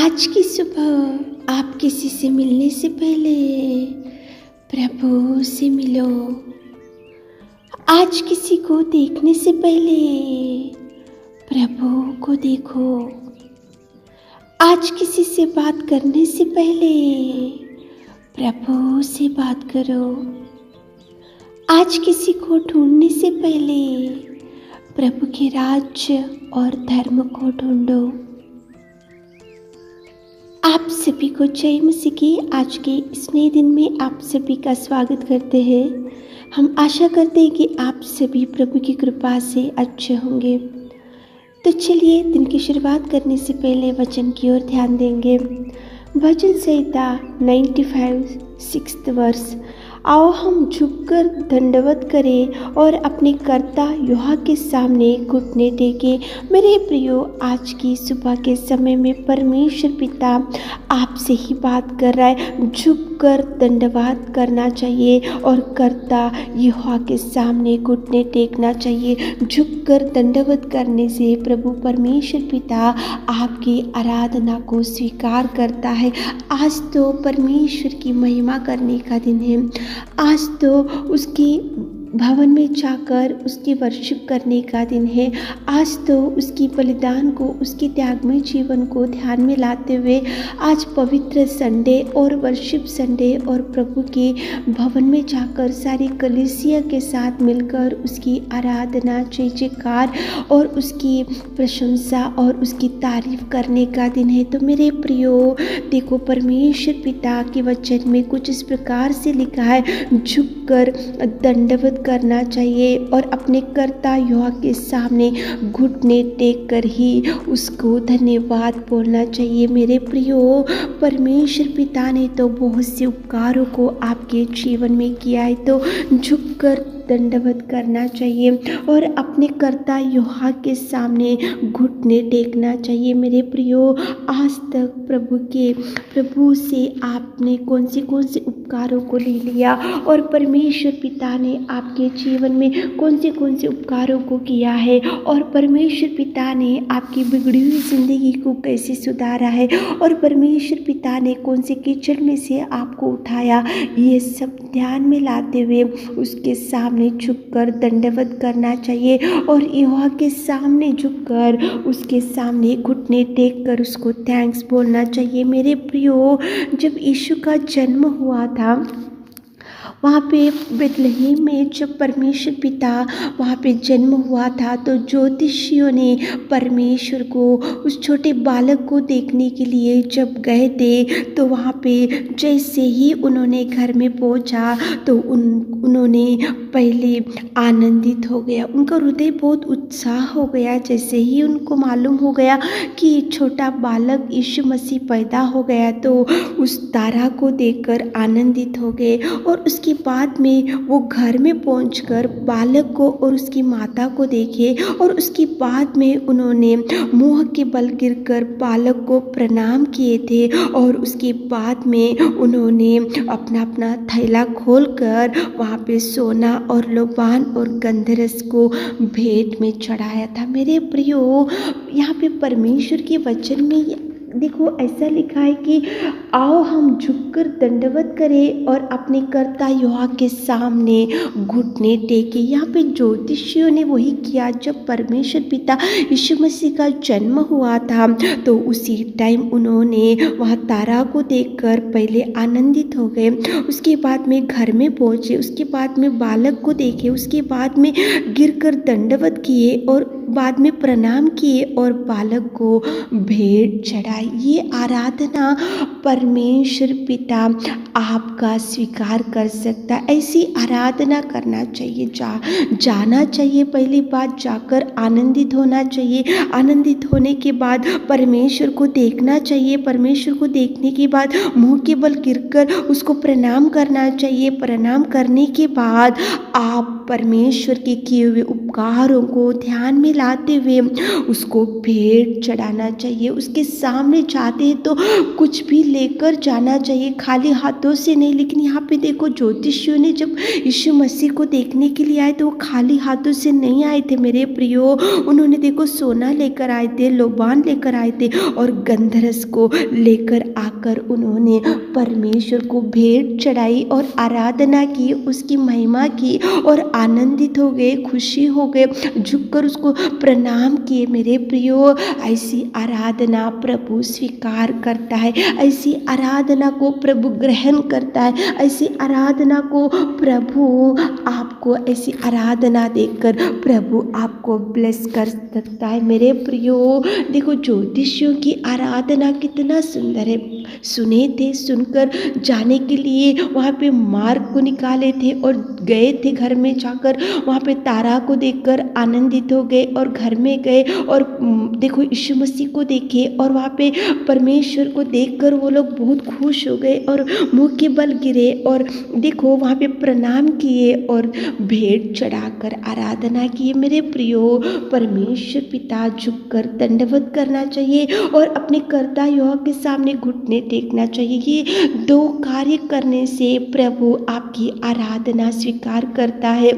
आज की सुबह आप किसी से मिलने से पहले प्रभु से मिलो। आज किसी को देखने से पहले प्रभु को देखो। आज किसी से बात करने से पहले प्रभु से बात करो। आज किसी को ढूंढने से पहले प्रभु के राज्य और धर्म को ढूंढो। आप सभी को जय मसीह की आज के इस नए दिन में आप सभी का स्वागत करते हैं। हम आशा करते हैं कि आप सभी प्रभु की कृपा से अच्छे होंगे। तो चलिए दिन की शुरुआत करने से पहले वचन की ओर ध्यान देंगे। भजन संहिता 95 6th वर्ष। आओ हम झुककर दंडवत करें और अपने कर्ता यहोवा के सामने घुटने टेकें। मेरे प्रियो, आज की सुबह के समय में परमेश्वर पिता आपसे ही बात कर रहा है। झुककर दंडवत करना चाहिए और कर्ता यहोवा के सामने घुटने टेकना चाहिए। झुककर दंडवत करने से प्रभु परमेश्वर पिता आपकी आराधना को स्वीकार करता है। आज तो परमेश्वर की महिमा करने का दिन है। आज तो उसकी भवन में जाकर उसकी वर्शिप करने का दिन है। आज तो उसकी बलिदान को, उसके त्यागमय जीवन को ध्यान में लाते हुए आज पवित्र संडे और वर्शिप संडे और प्रभु के भवन में जाकर सारी कलीसिया के साथ मिलकर उसकी आराधना, जय जयकार और उसकी प्रशंसा और उसकी तारीफ करने का दिन है। तो मेरे प्रियो, देखो परमेश्वर पिता के वचन में कुछ इस प्रकार से लिखा है, झुककर दंडवत करना चाहिए और अपने कर्ता यहोवा के सामने घुटने टेक कर ही उसको धन्यवाद बोलना चाहिए। मेरे प्रियो, परमेश्वर पिता ने तो बहुत से उपकारों को आपके जीवन में किया है, तो झुककर दंडवत करना चाहिए और अपने कर्ता यहोवा के सामने घुटने टेकना चाहिए। मेरे प्रियो, आज तक प्रभु से आपने कौन से उपकारों को ले लिया और परमेश्वर पिता ने आपके जीवन में कौन से उपकारों को किया है और परमेश्वर पिता ने आपकी बिगड़ी हुई जिंदगी को कैसे सुधारा है और परमेश्वर पिता ने कौन से कीचड़ में से आपको उठाया, ये सब ध्यान में लाते हुए उसके सामने झुककर दंडवत करना चाहिए और यहोवा के सामने झुककर उसके सामने घुटने टेक कर उसको थैंक्स बोलना चाहिए। मेरे प्रियो, जब यीशु का जन्म हुआ था वहाँ पे बेथलेहम में, जब परमेश्वर पिता वहाँ पे जन्म हुआ था, तो ज्योतिषियों ने परमेश्वर को, उस छोटे बालक को देखने के लिए जब गए थे, तो वहाँ पे जैसे ही उन्होंने घर में पहुँचा तो उन्होंने पहले आनंदित हो गया। उनका हृदय बहुत उत्साह हो गया जैसे ही उनको मालूम हो गया कि छोटा बालक यीशु मसीह पैदा हो गया, तो उस तारा को देखकर आनंदित हो गए और उसके बाद में वो घर में पहुंचकर बालक को और उसकी माता को देखे और उसके बाद में उन्होंने मुंह के बल गिरकर बालक को प्रणाम किए थे और उसके बाद में उन्होंने अपना थैला खोलकर वहाँ पे सोना और लोबान और गंधरस को भेंट में चढ़ाया था। मेरे प्रियो, यहाँ पे परमेश्वर के वचन में देखो ऐसा लिखा है कि आओ हम झुककर दंडवत करें और अपने कर्ता यहोवा के सामने घुटने टेके। यहाँ पे ज्योतिषियों ने वही किया। जब परमेश्वर पिता यीशु मसीह का जन्म हुआ था तो उसी टाइम उन्होंने वहाँ तारा को देखकर पहले आनंदित हो गए, उसके बाद में घर में पहुँचे, उसके बाद में बालक को देखे, उसके बाद में गिरकर दंडवत किए और बाद में प्रणाम किए और बालक को भेंट चढ़ाई। ये आराधना परमेश्वर पिता आपका स्वीकार कर सकता है। ऐसी आराधना करना चाहिए, जाना चाहिए। पहली बात जाकर आनंदित होना चाहिए। आनंदित होने के बाद परमेश्वर को देखना चाहिए। परमेश्वर को देखने के बाद मुंह के बल गिरकर उसको प्रणाम करना चाहिए। प्रणाम करने के बाद आप परमेश्वर के किए हुए उपकारों को ध्यान में लाते हुए उसको भेंट चढ़ाना चाहिए। उसके सामने जाते हैं तो कुछ भी लेकर जाना चाहिए, खाली हाथों से नहीं। लेकिन यहाँ पे देखो ज्योतिषियों ने जब यीशु मसीह को देखने के लिए आए तो वो खाली हाथों से नहीं आए थे मेरे प्रियो। उन्होंने देखो सोना लेकर आए थे, लोबान लेकर आए थे और गंधरस को लेकर आकर उन्होंने परमेश्वर को भेंट चढ़ाई और आराधना की, उसकी महिमा की और आनंदित हो गए, खुशी हो गए, झुककर उसको प्रणाम किए मेरे प्रियो। ऐसी आराधना प्रभु स्वीकार करता है, ऐसी आराधना को प्रभु ग्रहण करता है, ऐसी आराधना को प्रभु आपको, ऐसी आराधना देकर प्रभु आपको ब्लेस कर सकता है मेरे प्रियो। देखो ज्योतिषियों की आराधना कितना सुंदर है। सुने थे, सुनकर जाने के लिए वहाँ पे मार्ग को निकाले थे और गए थे घर में जाकर, वहाँ पे तारा को देखकर आनंदित हो गए और घर में गए और देखो यीशु मसीह को देखे और वहाँ पे परमेश्वर को देखकर वो लोग बहुत खुश हो गए और मुँह के बल गिरे और देखो वहाँ पे प्रणाम किए और भेंट चढ़ाकर आराधना किए मेरे प्रियो। परमेश्वर पिता झुककर दंडवत करना चाहिए और अपने कर्ता यहोवा के सामने घुटने टेकना चाहिए। ये दो कार्य करने से प्रभु आपकी आराधना स्वीकार करता है।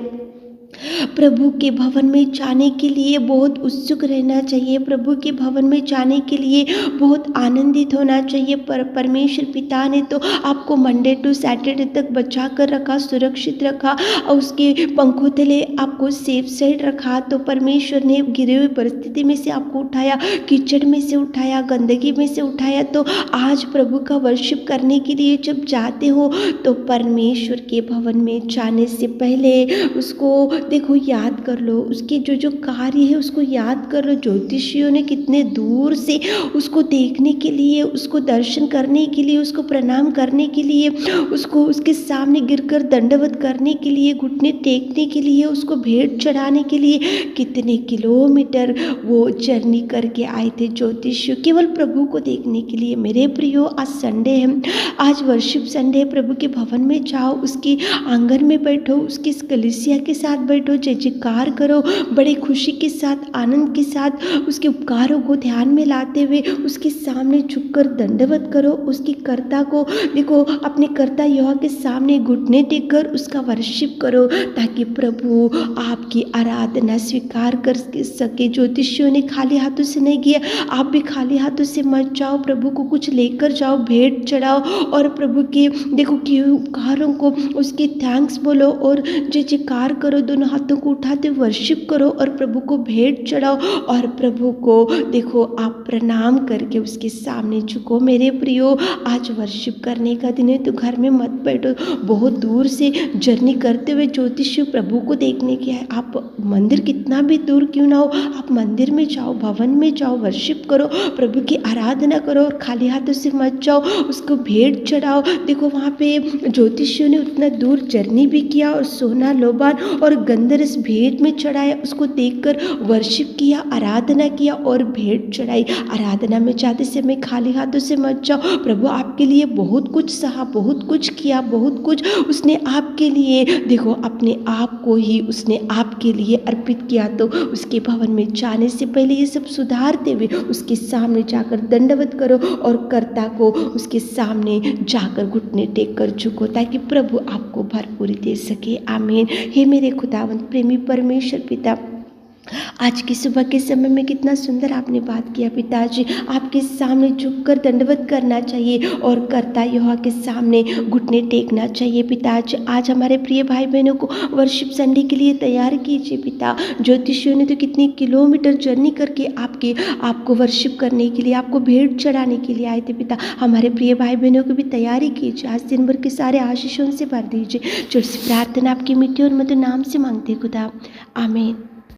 प्रभु के भवन में जाने के लिए बहुत उत्सुक रहना चाहिए, प्रभु के भवन में जाने के लिए बहुत आनंदित होना चाहिए। परमेश्वर पिता ने तो आपको मंडे टू सैटरडे तक बचा कर रखा, सुरक्षित रखा और उसके पंखों तले आपको सेफ साइड रखा। तो परमेश्वर ने गिरे हुए परिस्थिति में से आपको उठाया, कीचड़ में से उठाया, गंदगी में से उठाया। तो आज प्रभु का वर्शिप करने के लिए जब जाते हो तो परमेश्वर के भवन में जाने से पहले उसको देखो याद कर लो, उसके जो कार्य है उसको याद कर लो। ज्योतिषियों ने कितने दूर से उसको देखने के लिए, उसको दर्शन करने के लिए, उसको प्रणाम करने के लिए, उसको उसके सामने गिरकर दंडवत करने के लिए, घुटने टेकने के लिए, उसको भेंट चढ़ाने के लिए कितने किलोमीटर वो जर्नी करके आए थे ज्योतिषियों, केवल प्रभु को देखने के लिए। मेरे प्रियो आज संडे है, आज वर्शिप संडे है। प्रभु के भवन में जाओ, उसकी आंगन में बैठो, उसकी कलीसिया के साथ बैठो, जय जयकार करो, बड़े खुशी के साथ, आनंद के साथ उसके उपकारों को ध्यान में लाते हुए उसके सामने झुककर दंडवत करो। उसकी कर्ता को देखो, अपने कर्ता यहोवा के सामने घुटने टेककर उसका वर्शिप करो ताकि प्रभु आपकी आराधना स्वीकार कर सके। ज्योतिषियों ने खाली हाथों से नहीं किया, आप भी खाली हाथों से मत जाओ, प्रभु को कुछ लेकर जाओ, भेंट चढ़ाओ और प्रभु के देखो किए उपकारों को उसकी थैंक्स बोलो और जय जयकार करो, दोनों हाथों को उठाते वर्शिप करो और प्रभु को भेंट चढ़ाओ और प्रभु को देखो आप प्रणाम करके उसके सामने झुको। मेरे प्रियो आज वर्शिप करने का दिन है तो घर में मत बैठो, बहुत दूर से जर्नी करते हुए ज्योतिषी प्रभु को देखने के है। आप मंदिर कितना भी दूर क्यों ना हो, आप मंदिर में जाओ, भवन में जाओ, वर्शिप करो, प्रभु की आराधना करो और खाली हाथों से मत जाओ, उसको भेंट चढ़ाओ। देखो वहाँ पे ज्योतिषियों ने उतना दूर जर्नी भी किया और सोना, लोबान और गंधरस भेंट में चढ़ाया, उसको देखकर वर्शिप किया, आराधना किया और भेंट चढ़ाई। आराधना में जाते समय खाली हाथों से मत जाओ। प्रभु आपके लिए बहुत कुछ सहा, बहुत कुछ किया, बहुत कुछ उसने आपके लिए देखो अपने आप को ही उसने आपके लिए अर्पित किया। तो उसके भवन में जाने से पहले ये सब सुधारते हुए उसके सामने जाकर दंडवत करो और कर्ता को उसके सामने जाकर घुटने टेक कर झुको ताकि प्रभु आपको भरपूरी दे सके। आमीन। हे मेरे खुदावंत प्रेमी परमेश्वर पिता, आज की सुबह के समय में कितना सुंदर आपने बात किया पिताजी। आपके सामने झुककर दंडवत करना चाहिए और कर्ता यहोवा के सामने घुटने टेकना चाहिए पिताजी। आज हमारे प्रिय भाई बहनों को वर्शिप संडे के लिए तैयार कीजिए पिता। ज्योतिषियों ने तो कितनी किलोमीटर जर्नी करके आपको वर्शिप करने के लिए, आपको भेंट चढ़ाने के लिए आए थे पिता। हमारे प्रिय भाई बहनों की भी तैयारी कीजिए, आज दिन भर के सारे आशीषों से भर दीजिए। जो प्रार्थना आपकी मीठी और मधुर नाम से मांगते खुदा, आमीन।